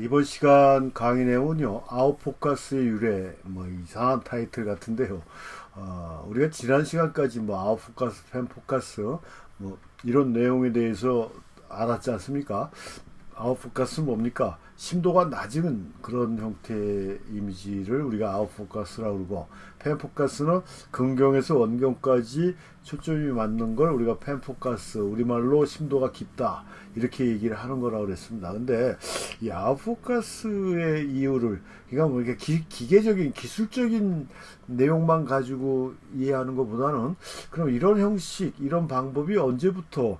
이번 시간 강의 내용은요, 아웃포커스의 유래, 뭐, 이상한 타이틀 같은데요. 우리가 지난 시간까지 뭐, 아웃포커스, 펜포커스, 뭐, 이런 내용에 대해서 알았지 않습니까? 아웃포커스는 뭡니까? 심도가 낮은 그런 형태의 이미지를 우리가 아웃포커스라고 그러고, 펜포커스는 근경에서 원경까지 초점이 맞는 걸 우리가 펜포커스, 우리말로 심도가 깊다, 이렇게 얘기를 하는 거라고 그랬습니다. 근데 이 아웃포커스의 이유를, 그러니까 뭐 이렇게 기계적인 기술적인 내용만 가지고 이해하는 것보다는, 그럼 이런 형식, 이런 방법이 언제부터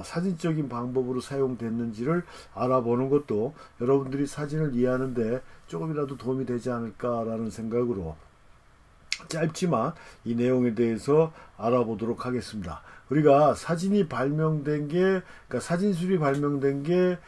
사진적인 방법으로 사용됐는지를 알아보는 것도 여러분들이 사진을 이해하는데 조금이라도 도움이 되지 않을까라는 생각으로 짧지만 이 내용에 대해서 알아보도록 하겠습니다. 우리가 사진이 발명된 게, 그러니까 사진술이 발명된 게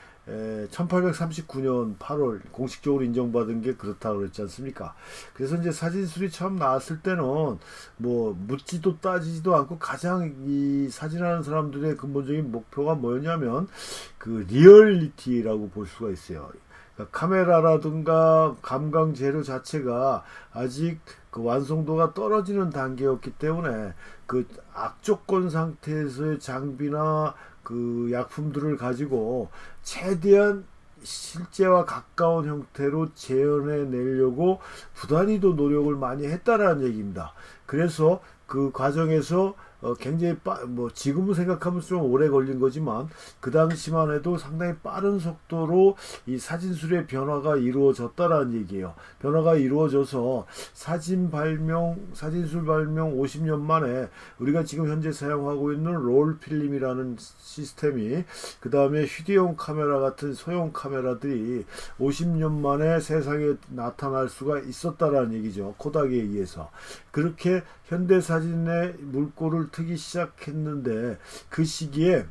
1839년 8월 공식적으로 인정받은 게 그렇다고 그랬지 않습니까? 그래서 이제 사진술이 처음 나왔을 때는 뭐 묻지도 따지지도 않고 가장 이 사진하는 사람들의 근본적인 목표가 뭐였냐면 그 리얼리티라고 볼 수가 있어요. 그러니까 카메라라든가 감광 재료 자체가 아직 그 완성도가 떨어지는 단계였기 때문에 그 악조건 상태에서의 장비나 그 약품들을 가지고 최대한 실제와 가까운 형태로 재현해 내려고 부단히도 노력을 많이 했다라는 얘기입니다. 그래서 그 과정에서 굉장히 뭐 지금은 생각하면 좀 오래 걸린 거지만 그 당시만 해도 상당히 빠른 속도로 이 사진술의 변화가 이루어졌다라는 얘기예요. 변화가 이루어져서 사진술 발명 50년 만에 우리가 지금 현재 사용하고 있는 롤 필름이라는 시스템이, 그 다음에 휴대용 카메라 같은 소형 카메라들이 50년 만에 세상에 나타날 수가 있었다라는 얘기죠. 코닥에 의해서. 그렇게 현대 사진의 물꼬를 트기 시작했는데, 그 시기에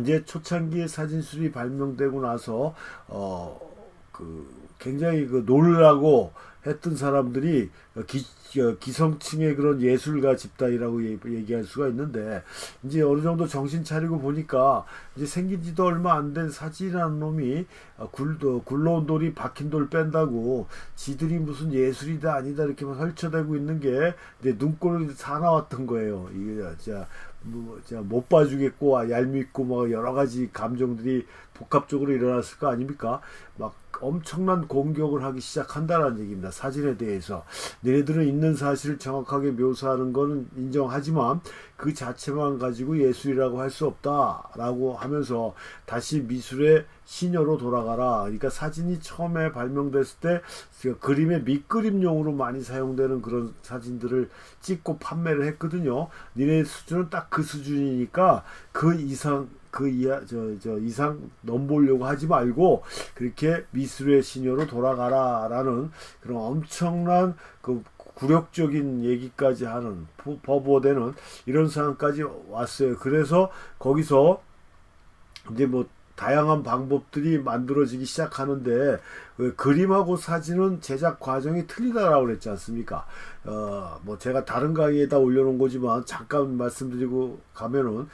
이제 초창기에 사진술이 발명되고 나서 굉장히 놀라고 했던 사람들이 기성층의 그런 예술가 집단이라고 얘기할 수가 있는데, 이제 어느 정도 정신 차리고 보니까 이제 생긴 지도 얼마 안 된 사진이라는 놈이 굴러온 돌이 박힌 돌 뺀다고 지들이 무슨 예술이다 아니다 이렇게만 설쳐대고 있는 게 이제 눈꼴이 사나웠던 거예요. 이게 진짜 못 봐주겠고 얄밉고 막 여러 가지 감정들이 복합적으로 일어났을 거 아닙니까? 막 엄청난 공격을 하기 시작한다라는 얘기입니다. 사진에 대해서. 너희들은 있는 사실을 정확하게 묘사하는 거는 인정하지만 그 자체만 가지고 예술이라고 할 수 없다라고 하면서 다시 미술의 시녀로 돌아가라. 그러니까 사진이 처음에 발명됐을 때 그림의 밑그림용으로 많이 사용되는 그런 사진들을 찍고 판매를 했거든요. 니네 수준은 딱 그 수준이니까 그 이상 이상 넘보려고 하지 말고 그렇게 미술의 시녀로 돌아가라라는 그런 엄청난 그 굴욕적인 얘기까지 하는 버버되는 이런 상황까지 왔어요. 그래서 거기서 이제 뭐 다양한 방법들이 만들어지기 시작하는데, 그림하고 사진은 제작 과정이 틀리다라고 그랬지 않습니까? 뭐 제가 다른 강의에다 올려놓은 거지만 잠깐 말씀드리고 가면은,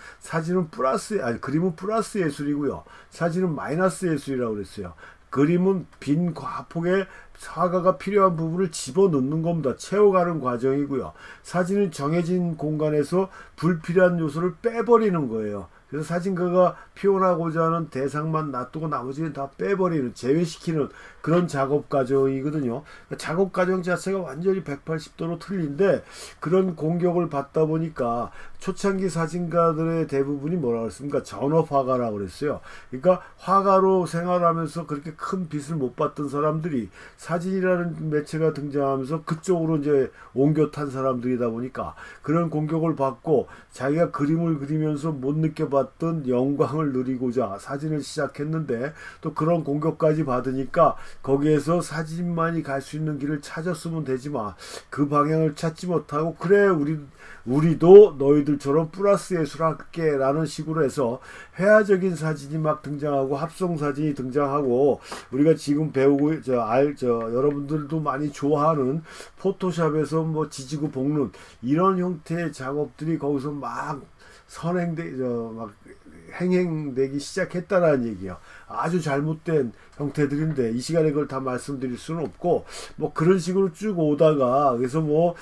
그림은 플러스 예술이고요. 사진은 마이너스 예술이라고 그랬어요. 그림은 빈 화폭에 사과가 필요한 부분을 집어넣는 겁니다. 채워가는 과정이고요. 사진은 정해진 공간에서 불필요한 요소를 빼버리는 거예요. 그래서 사진가가 표현하고자 하는 대상만 놔두고 나머지는 다 빼버리는, 제외시키는 그런 작업 과정이거든요. 작업 과정 자체가 완전히 180도로 틀린데, 그런 공격을 받다 보니까 초창기 사진가들의 대부분이 뭐라고 했습니까? 전업화가라고 그랬어요. 그러니까 화가로 생활하면서 그렇게 큰 빚을 못 받던 사람들이 사진이라는 매체가 등장하면서 그쪽으로 이제 옮겨 탄 사람들이다 보니까 그런 공격을 받고 자기가 그림을 그리면서 못 느껴봤던 영광을 누리고자 사진을 시작했는데, 또 그런 공격까지 받으니까 거기에서 사진만이 갈 수 있는 길을 찾았으면 되지만 그 방향을 찾지 못하고, 그래 우리도 너희들처럼 플러스 예술할게 라는 식으로 해서 회화적인 사진이 막 등장하고 합성 사진이 등장하고, 우리가 지금 배우고 여러분들도 많이 좋아하는 포토샵에서 뭐 지지고 볶는 이런 형태의 작업들이 거기서 막 막 행행되기 시작했다라는 얘기예요. 아주 잘못된 형태들인데 이 시간에 그걸 다 말씀드릴 수는 없고, 뭐 그런 식으로 쭉 오다가, 그래서 뭐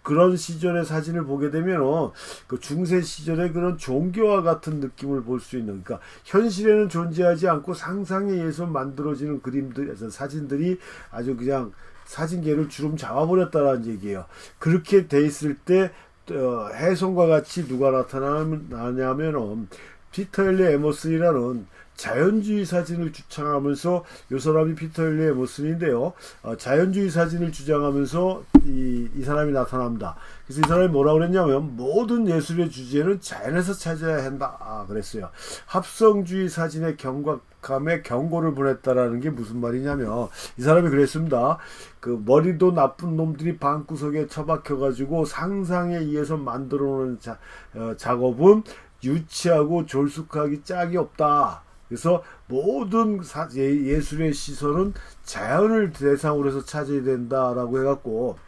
그런 시절의 사진을 보게 되면 그 중세 시절의 그런 종교와 같은 느낌을 볼 수 있는, 그러니까 현실에는 존재하지 않고 상상에 의해서 만들어지는 그림들, 사진들이 아주 그냥 사진계를 주름 잡아버렸다라는 얘기예요. 그렇게 돼 있을 때 해성과 같이 누가 나타나냐면은 피터 엘리 에머슨이라는 자연주의 사진을 주창하면서, 이 사람이 피터 엘리 에머슨인데요. 자연주의 사진을 주장하면서 이 사람이 나타납니다. 그래서 이 사람이 뭐라고 그랬냐면, 모든 예술의 주제는 자연에서 찾아야 한다 그랬어요. 합성주의 사진의 경각함에 경고를 보냈다라는 게 무슨 말이냐면, 이 사람이 그랬습니다. 그 머리도 나쁜 놈들이 방구석에 처박혀가지고 상상에 의해서 만들어 놓은 작업은 유치하고 졸속하기 짝이 없다. 그래서 모든 예술의 시선은 자연을 대상으로 해서 찾아야 된다라고 해갖고,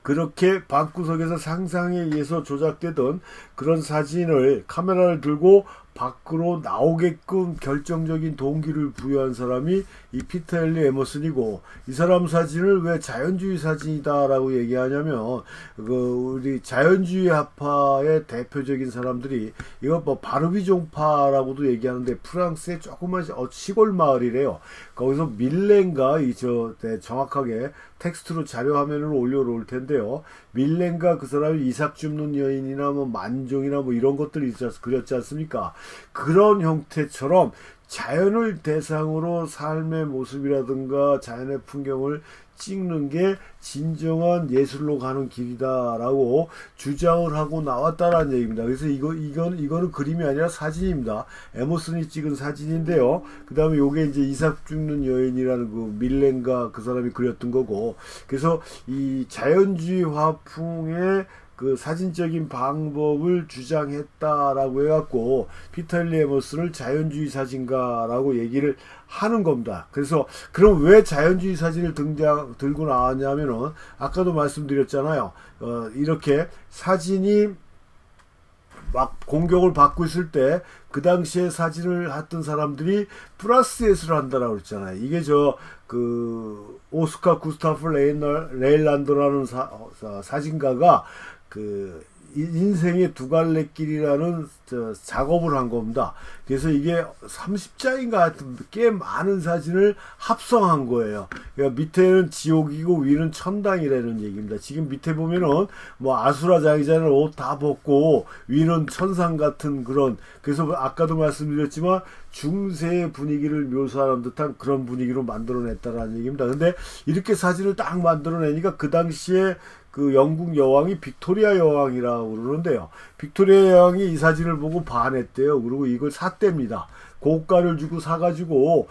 그렇게 방구석에서 상상에 의해서 조작되던 그런 사진을 카메라를 들고 밖으로 나오게끔 결정적인 동기를 부여한 사람이 이 피터 엘리 에머슨이고, 이 사람 사진을 왜 자연주의 사진이다라고 얘기하냐면, 우리 자연주의 학파의 대표적인 사람들이, 이거 뭐 바르비종파라고도 얘기하는데, 프랑스의 조그만 시골 마을이래요. 거기서 밀렌가, 정확하게 텍스트로 자료 화면을 올려놓을 텐데요. 밀렌가, 그 사람이 이삭 줍는 여인이나 뭐 만종이나 뭐 이런 것들이 그렸지 않습니까? 그런 형태처럼 자연을 대상으로 삶의 모습이라든가 자연의 풍경을 찍는 게 진정한 예술로 가는 길이다라고 주장을 하고 나왔다라는 얘기입니다. 그래서 이거는 그림이 아니라 사진입니다. 에머슨이 찍은 사진인데요. 그 다음에 요게 이제 이삭 죽는 여인이라는 그 밀렌가 그 사람이 그렸던 거고, 그래서 이 자연주의 화풍의 그 사진적인 방법을 주장했다라고 해갖고 피터 엘리 에머슨을 자연주의 사진가라고 얘기를 하는 겁니다. 그래서 그럼 왜 자연주의 사진을 들고 나왔냐면은, 아까도 말씀드렸잖아요. 이렇게 사진이 막 공격을 받고 있을 때 그 당시에 사진을 했던 사람들이 플러스 예술을 한다라고 그랬잖아요. 이게 오스카 구스타프 레일란드라는 사진가가 그 인생의 두 갈래 길이라는 작업을 한 겁니다. 그래서 이게 30장인가 하여튼 꽤 많은 사진을 합성한 거예요. 그러니까 밑에는 지옥이고 위는 천당이라는 얘기입니다. 지금 밑에 보면은 뭐 아수라 장이자는 옷 다 벗고 위는 천상 같은 그런, 그래서 아까도 말씀드렸지만 중세의 분위기를 묘사하는 듯한 그런 분위기로 만들어냈다라는 얘기입니다. 근데 이렇게 사진을 딱 만들어내니까 그 당시에 그 영국 여왕이 빅토리아 여왕이라고 그러는데요. 빅토리아 여왕이 이 사진을 보고 반했대요. 그리고 이걸 샀답니다. 고가를 주고 사가지고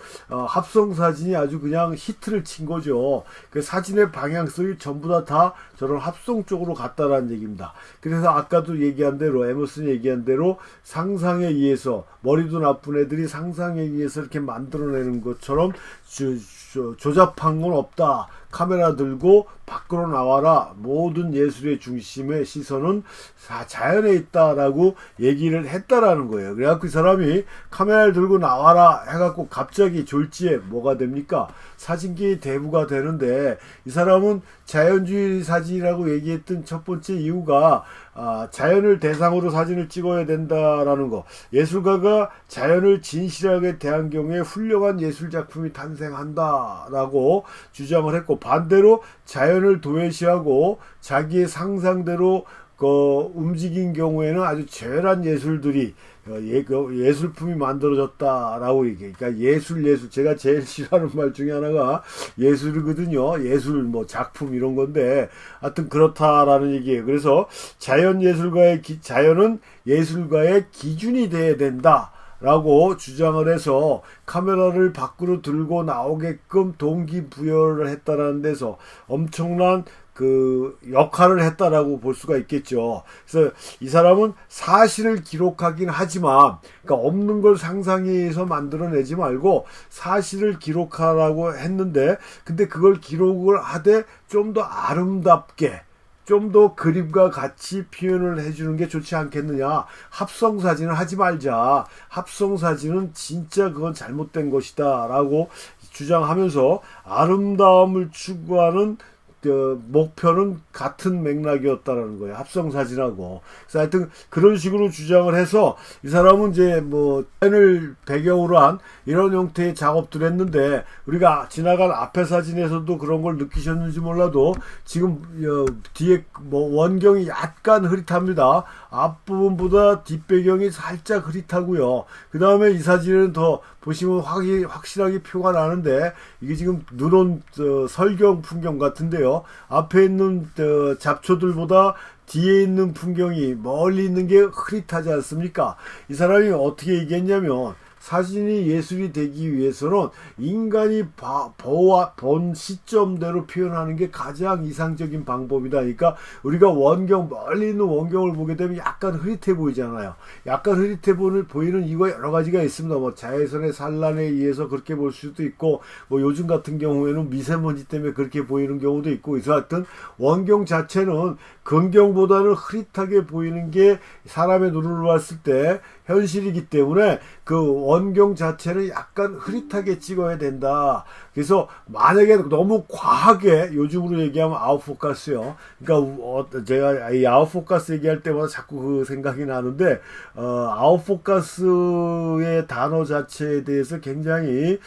합성 사진이 아주 그냥 히트를 친 거죠. 그 사진의 방향성이 전부 다 저런 합성 쪽으로 갔다라는 얘기입니다. 그래서 아까도 얘기한 대로, 에머슨이 얘기한 대로 상상에 의해서, 머리도 나쁜 애들이 상상에 의해서 이렇게 만들어내는 것처럼 조잡한 건 없다. 카메라 들고 밖으로 나와라. 모든 예술의 중심의 시선은 자연에 있다라고 얘기를 했다라는 거예요. 그래갖고 이 사람이 카메라를 들고 나와라 해갖고 갑자기 졸지에 뭐가 됩니까? 사진기의 대부가 되는데, 이 사람은 자연주의 사진이라고 얘기했던 첫 번째 이유가 자연을 대상으로 사진을 찍어야 된다라는 거. 예술가가 자연을 진실하게 대한 경우에 훌륭한 예술작품이 탄생한다라고 주장을 했고, 반대로 자연을 도외시하고 자기의 상상대로 움직인 경우에는 아주 재활한 예술들이 예술품이 만들어졌다라고 얘기해. 그러니까 예술 제가 제일 싫어하는 말 중에 하나가 예술이거든요. 예술 뭐 작품 이런 건데, 하여튼 그렇다라는 얘기예요. 그래서 자연은 예술가의 기준이 돼야 된다 라고 주장을 해서 카메라를 밖으로 들고 나오게끔 동기부여를 했다라는 데서 엄청난 그 역할을 했다라고 볼 수가 있겠죠. 그래서 이 사람은 사실을 기록하긴 하지만, 그러니까 없는 걸 상상해서 만들어내지 말고 사실을 기록하라고 했는데, 근데 그걸 기록을 하되 좀 더 아름답게, 좀 더 그림과 같이 표현을 해주는 게 좋지 않겠느냐. 합성 사진을 하지 말자. 합성 사진은 진짜 그건 잘못된 것이다 라고 주장하면서 아름다움을 추구하는 목표는 같은 맥락이었다라는 거예요. 합성 사진하고. 그래서 하여튼 그런 식으로 주장을 해서 이 사람은 이제 뭐 펜을 배경으로 한 이런 형태의 작업들을 했는데, 우리가 지나간 앞에 사진에서도 그런 걸 느끼셨는지 몰라도 지금 뒤에 뭐 원경이 약간 흐릿합니다. 앞부분보다 뒷배경이 살짝 흐릿하고요. 그 다음에 이 사진은 더 보시면 확실하게 표가 나는데, 이게 지금 눈온 설경 풍경 같은데요. 앞에 있는 잡초들보다 뒤에 있는 풍경이 멀리 있는 게 흐릿하지 않습니까? 이 사람이 어떻게 얘기했냐면, 사진이 예술이 되기 위해서는 인간이 본 시점대로 표현하는 게 가장 이상적인 방법이다. 그러니까 우리가 원경, 멀리 있는 원경을 보게 되면 약간 흐릿해 보이잖아요. 약간 흐릿해 보이는 이유가 여러 가지가 있습니다. 뭐 자외선의 산란에 의해서 그렇게 볼 수도 있고, 뭐 요즘 같은 경우에는 미세먼지 때문에 그렇게 보이는 경우도 있고, 그래서 하여튼 원경 자체는 근경보다는 흐릿하게 보이는 게 사람의 눈으로 봤을 때 현실이기 때문에 그 원경 자체를 약간 흐릿하게 찍어야 된다. 그래서 만약에 너무 과하게, 요즘으로 얘기하면 아웃포커스요. 그러니까 제가 이 아웃포커스 얘기할 때마다 자꾸 그 생각이 나는데, 아웃포커스의 단어 자체에 대해서 굉장히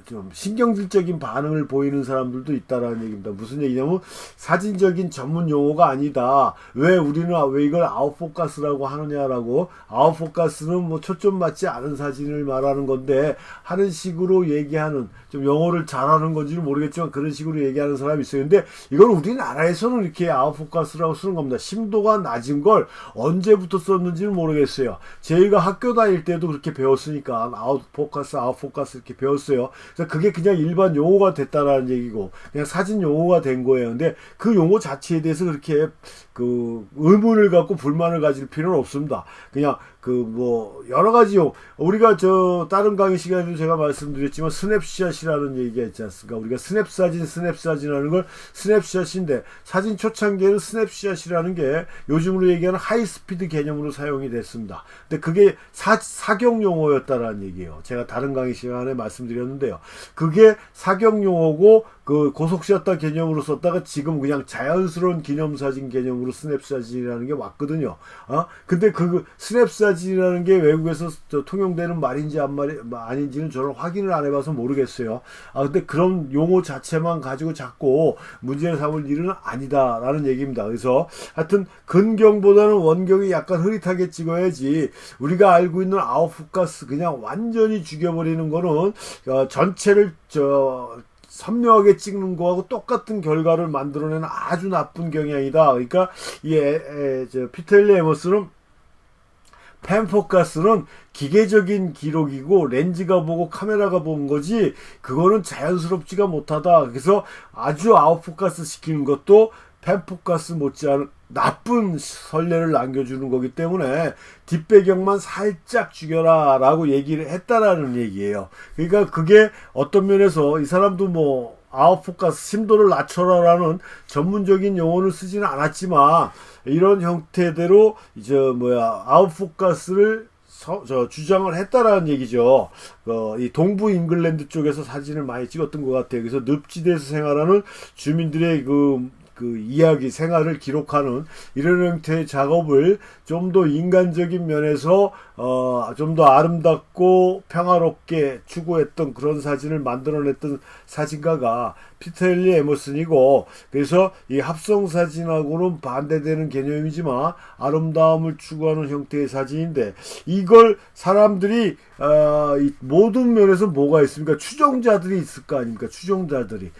좀 신경질적인 반응을 보이는 사람들도 있다라는 얘기입니다. 무슨 얘기냐면, 사진적인 전문 용어가 아니다. 왜 우리는 왜 이걸 아웃포커스라고 하느냐라고. 아웃포커스는 뭐 초점 맞지 않은 사진을 말하는 건데 하는 식으로 얘기하는, 좀 영어를 잘하는 건지는 모르겠지만 그런 식으로 얘기하는 사람이 있어요. 근데 이건 우리나라에서는 이렇게 아웃포커스라고 쓰는 겁니다. 심도가 낮은 걸 언제부터 썼는지는 모르겠어요. 저희가 학교 다닐 때도 그렇게 배웠으니까 아웃포커스 이렇게 배웠어요. 그래서 그게 그냥 일반 용어가 됐다라는 얘기고, 그냥 사진 용어가 된 거예요. 근데 그 용어 자체에 대해서 그렇게 의문을 갖고 불만을 가질 필요는 없습니다. 그냥 여러 가지 우리가 다른 강의 시간에도 제가 말씀드렸지만 스냅샷이라는 얘기가 있지 않습니까? 우리가 스냅사진 하는 걸 스냅샷인데, 사진 초창기에는 스냅샷이라는 게 요즘으로 얘기하는 하이스피드 개념으로 사용이 됐습니다. 근데 그게 사격 용어였다라는 얘기예요. 제가 다른 강의 시간에 말씀드렸는데요. 그게 사격 용어고, 고속샷다 개념으로 썼다가 지금 그냥 자연스러운 기념사진 개념으로 스냅사진이라는 게 왔거든요. 근데 스냅사진이라는 게 외국에서 통용되는 말인지 아닌지는 저는 확인을 안 해봐서 모르겠어요. 근데 그런 용어 자체만 가지고 자꾸 문제를 삼을 일은 아니다라는 얘기입니다. 그래서 하여튼 근경보다는 원경이 약간 흐릿하게 찍어야지, 우리가 알고 있는 아웃포커스 그냥 완전히 죽여버리는 거는 전체를 선명하게 찍는 거하고 똑같은 결과를 만들어내는 아주 나쁜 경향이다. 그러니까 피터 헨리 에머스는 펜포커스는 기계적인 기록이고 렌즈가 보고 카메라가 본 거지 그거는 자연스럽지가 못하다. 그래서 아주 아웃포커스 시키는 것도 펜포커스 못지않은 나쁜 선례를 남겨주는 거기 때문에 뒷배경만 살짝 죽여라 라고 얘기를 했다라는 얘기예요. 그러니까 그게 어떤 면에서 이 사람도 아웃포커스 심도를 낮춰라라는 전문적인 용어를 쓰지는 않았지만, 이런 형태대로 아웃포커스를 주장을 했다라는 얘기죠. 이 동부 잉글랜드 쪽에서 사진을 많이 찍었던 것 같아요. 그래서 늪지대에서 생활하는 주민들의 이야기, 생활을 기록하는 이런 형태의 작업을 좀 더 인간적인 면에서 좀 더 아름답고 평화롭게 추구했던 그런 사진을 만들어냈던 사진가가 피터 헨리 에머슨이고, 그래서 이 합성 사진하고는 반대되는 개념이지만 아름다움을 추구하는 형태의 사진인데, 이걸 사람들이 이 모든 면에서 뭐가 있습니까? 추종자들이 있을 거 아닙니까? 추종자들이.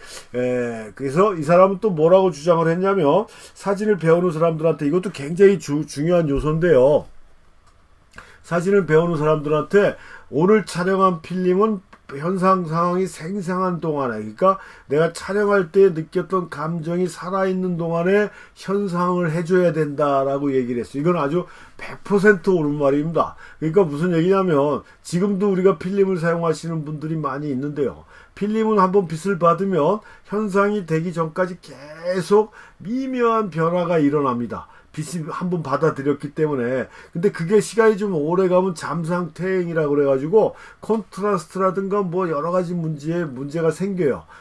그래서 이 사람은 또 뭐라고 주장을 했냐면, 사진을 배우는 사람들한테 이것도 굉장히 중요한 요소인데요. 사진을 배우는 사람들한테 오늘 촬영한 필름은 현상 상황이 생생한 동안에, 그러니까 내가 촬영할 때 느꼈던 감정이 살아있는 동안에 현상을 해줘야 된다라고 얘기를 했어요. 이건 아주 100% 옳은 말입니다. 그러니까 무슨 얘기냐면 지금도 우리가 필름을 사용하시는 분들이 많이 있는데요. 필름은 한번 빛을 받으면 현상이 되기 전까지 계속 미묘한 변화가 일어납니다. 빛이 한번 받아들였기 때문에. 근데 그게 시간이 좀 오래 가면 잠상퇴행이라고 그래가지고 콘트라스트라든가 뭐 여러 가지 문제가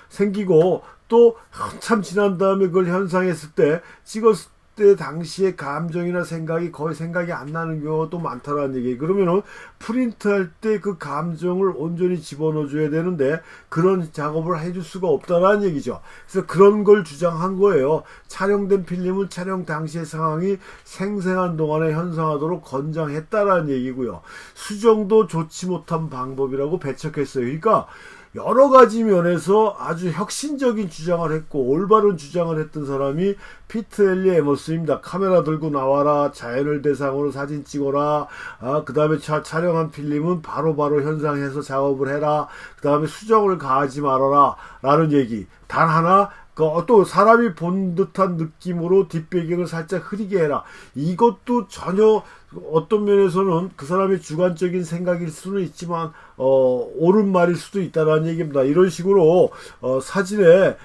생기고 또 한참 지난 다음에 그걸 현상했을 때 찍었을 때 당시의 감정이나 생각이 거의 생각이 안 나는 경우가 많다라는 얘기예요. 그러면은 프린트할 때 그 감정을 온전히 집어넣어줘야 되는데 그런 작업을 해줄 수가 없다라는 얘기죠. 그래서 그런 걸 주장한 거예요. 촬영된 필름은 촬영 당시의 상황이 생생한 동안에 현상하도록 권장했다라는 얘기고요. 수정도 좋지 못한 방법이라고 배척했어요. 그러니까 여러 가지 면에서 아주 혁신적인 주장을 했고 올바른 주장을 했던 사람이 피트 엘리 에머스입니다. 카메라 들고 나와라, 자연을 대상으로 사진 찍어라, 그 다음에 촬영한 필름은 바로바로 현상해서 작업을 해라, 그 다음에 수정을 가하지 말아라 라는 얘기. 단 하나, 또 사람이 본 듯한 느낌으로 뒷배경을 살짝 흐리게 해라. 이것도 전혀 어떤 면에서는 그 사람의 주관적인 생각일 수는 있지만 옳은 말일 수도 있다라는 얘기입니다. 이런 식으로 사진에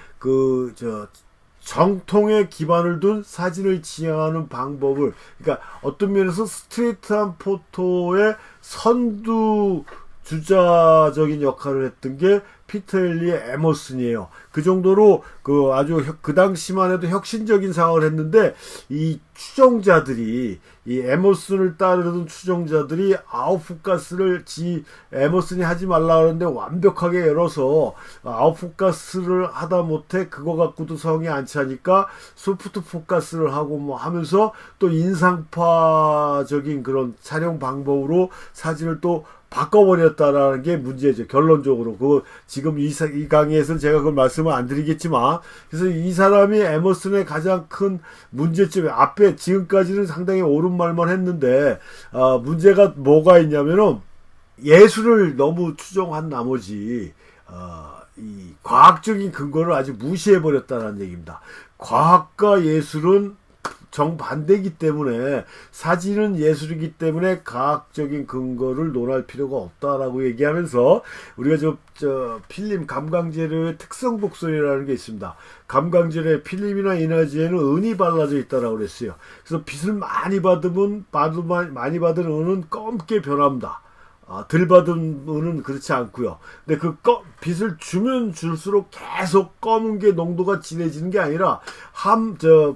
정통의 기반을 둔 사진을 지향하는 방법을, 그러니까 어떤 면에서 스트레이트한 포토의 선두 주자적인 역할을 했던 게 피터 엘리의 에머슨이에요. 그 정도로 아주 그 당시만 해도 혁신적인 상황을 했는데 이 추종자들이, 이 에머슨을 따르던 추종자들이 아웃포커스를 에머슨이 하지 말라 그러는데 완벽하게 열어서 아웃포커스를 하다 못해 그거 갖고도 성이 안 차니까 소프트 포커스를 하고 뭐 하면서 또 인상파적인 그런 촬영 방법으로 사진을 또 바꿔버렸다라는 게 문제죠. 결론적으로. 지금 이 강의에서는 제가 그걸 말씀을 안 드리겠지만, 그래서 이 사람이 에머슨의 가장 큰 문제점이, 앞에 지금까지는 상당히 옳은 말만 했는데, 문제가 뭐가 있냐면은, 예술을 너무 추종한 나머지, 이 과학적인 근거를 아주 무시해버렸다는 얘기입니다. 과학과 예술은 정반대이기 때문에, 사진은 예술이기 때문에 과학적인 근거를 논할 필요가 없다라고 얘기하면서, 우리가 필름 감광재료의 특성 곡선이라는 게 있습니다. 감광재료의 필름이나 인화재에는 은이 발라져 있다라고 그랬어요. 그래서 빛을 많이 받은 은은 검게 변합니다. 덜 받은 은은 그렇지 않고요. 근데 빛을 주면 줄수록 계속 검은 게 농도가 진해지는 게 아니라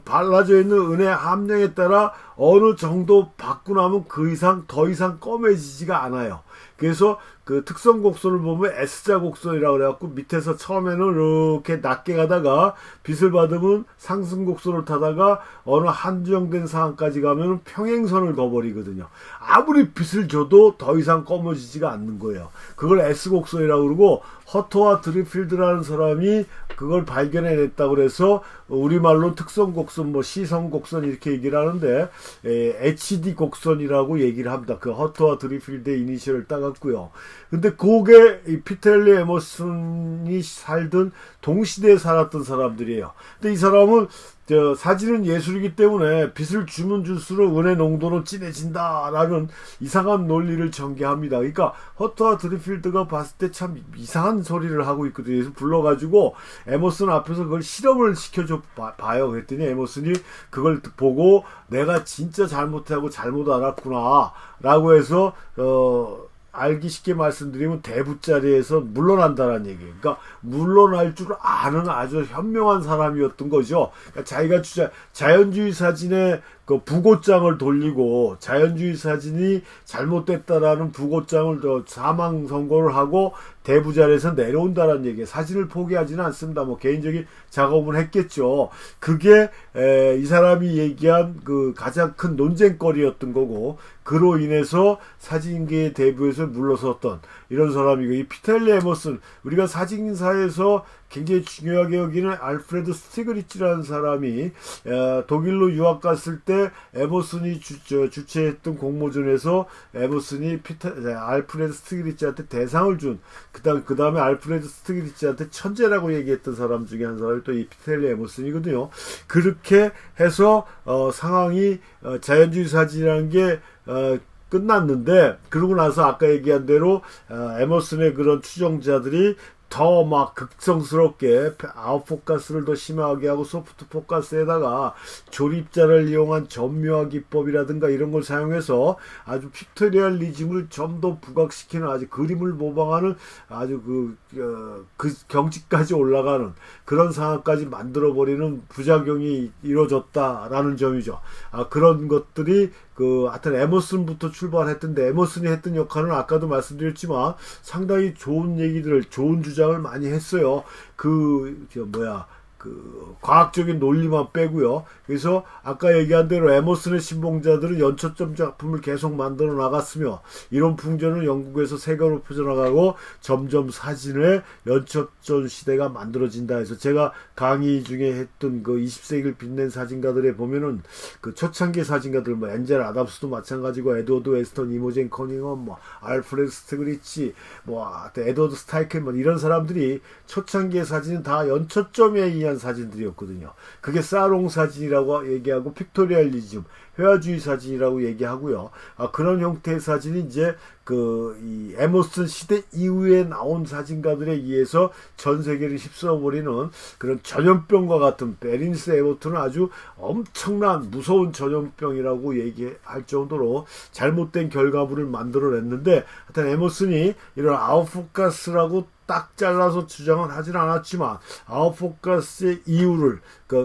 발라져 있는 은의 함량에 따라 어느 정도 받고 나면 더 이상 검해지지가 않아요. 그래서 그 특성 곡선을 보면 S자 곡선이라고 그래갖고 밑에서 처음에는 이렇게 낮게 가다가 빛을 받으면 상승 곡선을 타다가 어느 한정된 상황까지 가면 평행선을 그어버리거든요. 아무리 빛을 줘도 더 이상 검어지지가 않는 거예요. 그걸 S 곡선이라고 그러고, 허터와 드리필드라는 사람이 그걸 발견해냈다고 그래서 우리말로 특성 곡선, 시선 곡선 이렇게 얘기를 하는데 HD 곡선이라고 얘기를 합니다. 그 허터와 드리필드의 이니셜을 따갔고요. 근데 그게 이 피터 엘리 에머슨이 살던 동시대에 살았던 사람들이에요. 근데 이 사람은 사진은 예술이기 때문에 빛을 주면 줄수록 은의 농도는 진해진다라는 이상한 논리를 전개합니다. 그러니까 허터와 드리필드가 봤을 때 참 이상한 소리를 하고 있거든요. 그래서 불러가지고 에머슨 앞에서 그걸 실험을 시켜줘 봐요. 그랬더니 에머슨이 그걸 보고 내가 진짜 잘못 알았구나 라고 해서 알기 쉽게 말씀드리면 대부자리에서 물러난다는 얘기예요. 그러니까 물러날 줄 아는 아주 현명한 사람이었던 거죠. 그러니까 자기가 자연주의 사진에 그 부고장을 돌리고 자연주의 사진이 잘못됐다라는 부고장을 사망 선고를 하고 대부자리에서 내려온다는 얘기예요. 사진을 포기하지는 않습니다. 개인적인 작업을 했겠죠. 그게 이 사람이 얘기한 그 가장 큰 논쟁거리였던 거고, 그로 인해서 사진계의 대부에서 물러섰던 이런 사람이고, 이 피터 엘리 에머슨, 우리가 사진사에서 굉장히 중요하게 여기는 알프레드 스티그리츠라는 사람이 독일로 유학 갔을 때 에머슨이 주최했던 공모전에서 에머슨이 알프레드 스티그리츠한테 대상을 준, 그 다음에 알프레드 스티그리츠한테 천재라고 얘기했던 사람 중에 한 사람이 또 이 피텔리 에머슨이거든요. 그렇게 해서 상황이 자연주의 사진이라는 게 끝났는데, 그러고 나서 아까 얘기한 대로 에머슨의 그런 추종자들이 더 막 극성스럽게 아웃포커스를 더 심하게 하고 소프트 포커스에다가 조립자를 이용한 점묘화 기법이라든가 이런 걸 사용해서 아주 픽토리얼리즘을 좀 더 부각시키는, 아주 그림을 모방하는 아주 그 경지까지 올라가는 그런 상황까지 만들어버리는 부작용이 이루어졌다라는 점이죠. 그런 것들이 하여튼 에머슨부터 출발했던데, 에머슨이 했던 역할은 아까도 말씀드렸지만 상당히 좋은 얘기들을, 좋은 주장을 많이 했어요. 과학적인 논리만 빼고요. 그래서 아까 얘기한 대로 에머슨의 신봉자들은 연초점 작품을 계속 만들어 나갔으며, 이런 풍전은 영국에서 세계로 퍼져나가고 점점 사진의 연초점 시대가 만들어진다 해서, 제가 강의 중에 했던 그 20세기를 빛낸 사진가들에 보면은 그 초창기 사진가들, 뭐 엔젤 아담스도 마찬가지고, 에드워드 웨스턴, 이모젠 커닝엄, 뭐 알프레드 스티그리치, 뭐 에드워드 스타이켈, 이런 사람들이 초창기의 사진은 다 연초점에 의한 사진들이었거든요. 그게 사롱 사진이라고 얘기하고, 픽토리얼리즘, 회화주의 사진이라고 얘기하고요. 그런 형태의 사진이 이제 이 에머슨 시대 이후에 나온 사진가들에 의해서 전 세계를 휩쓸어버리는 그런 전염병과 같은, 베린스 에버튼은 아주 엄청난 무서운 전염병이라고 얘기할 정도로 잘못된 결과물을 만들어냈는데, 하여튼 에머슨이 이런 아웃포커스라고 딱 잘라서 주장은 하진 않았지만, 아웃포커스의 이유를,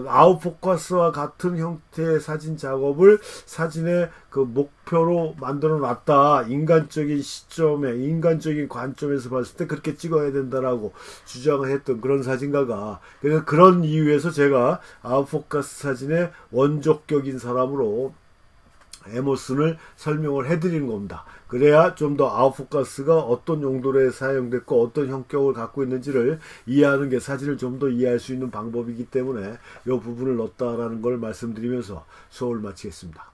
아웃포커스와 같은 형태의 사진 작업을 사진의 목표로 만들어 놨다. 인간적인 시점에, 인간적인 관점에서 봤을 때 그렇게 찍어야 된다라고 주장을 했던 그런 사진가가, 그래서 그런 이유에서 제가 아웃포커스 사진의 원조격인 사람으로 에머슨을 설명을 해드리는 겁니다. 그래야 좀 더 아웃포커스가 어떤 용도로 사용됐고 어떤 형격을 갖고 있는지를 이해하는 게, 사진을 좀 더 이해할 수 있는 방법이기 때문에 이 부분을 넣었다라는 걸 말씀드리면서 수업을 마치겠습니다.